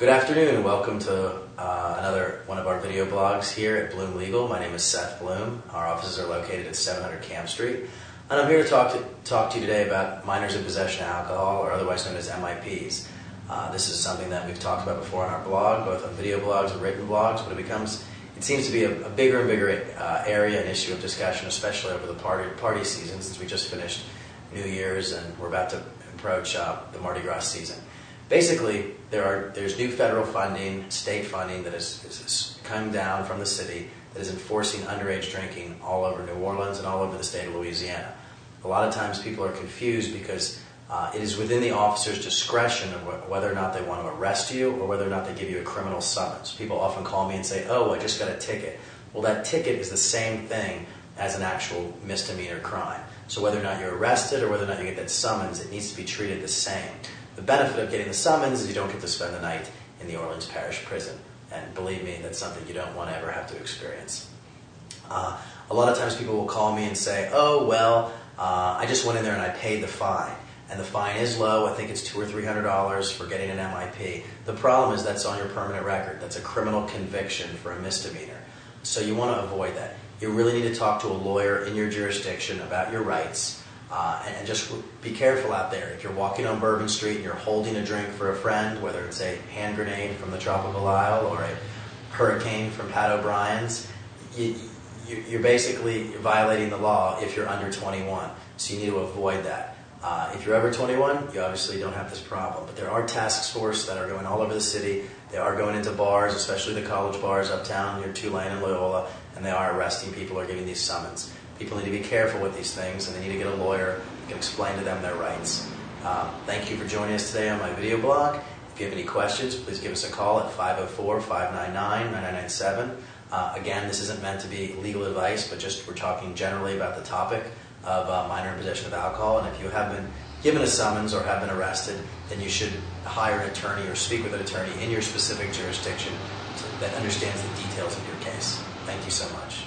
Good afternoon and welcome to another one of our video blogs here at Bloom Legal. My name is Seth Bloom. Our offices are located at 700 Camp Street. And I'm here to talk to you today about minors in possession of alcohol, or otherwise known as MIPs. This is something that we've talked about before on our blog, both on video blogs and written blogs, but it seems to be a bigger and bigger area and issue of discussion, especially over the party season, since we just finished New Year's and we're about to approach the Mardi Gras season. Basically, there's new federal funding, state funding that is coming down from the city that is enforcing underage drinking all over New Orleans and all over the state of Louisiana. A lot of times people are confused because it is within the officer's discretion of whether or not they want to arrest you or whether or not they give you a criminal summons. People often call me and say, "Oh, I just got a ticket." Well, that ticket is the same thing as an actual misdemeanor crime. So whether or not you're arrested or whether or not you get that summons, it needs to be treated the same. The benefit of getting the summons is you don't get to spend the night in the Orleans Parish Prison. And believe me, that's something you don't want to ever have to experience. A lot of times people will call me and say, "Oh, well, I just went in there and I paid the fine." And the fine is low. I think it's $200 or $300 for getting an MIP. The problem is that's on your permanent record. That's a criminal conviction for a misdemeanor. So you want to avoid that. You really need to talk to a lawyer in your jurisdiction about your rights. And just be careful out there. If you're walking on Bourbon Street and you're holding a drink for a friend, whether it's a hand grenade from the tropical isle or a hurricane from Pat O'Brien's, you're basically violating the law if you're under 21. So you need to avoid that. If you're over 21, you obviously don't have this problem. But there are task forces that are going all over the city. They are going into bars, especially the college bars uptown near Tulane and Loyola, and they are arresting people or giving these summons. People need to be careful with these things, and they need to get a lawyer who can explain to them their rights. Thank you for joining us today on my video blog. If you have any questions, please give us a call at 504-599-9997. Again, this isn't meant to be legal advice, but just we're talking generally about the topic of minor in possession of alcohol. And if you have been given a summons or have been arrested, then you should hire an attorney or speak with an attorney in your specific jurisdiction that understands the details of your case. Thank you so much.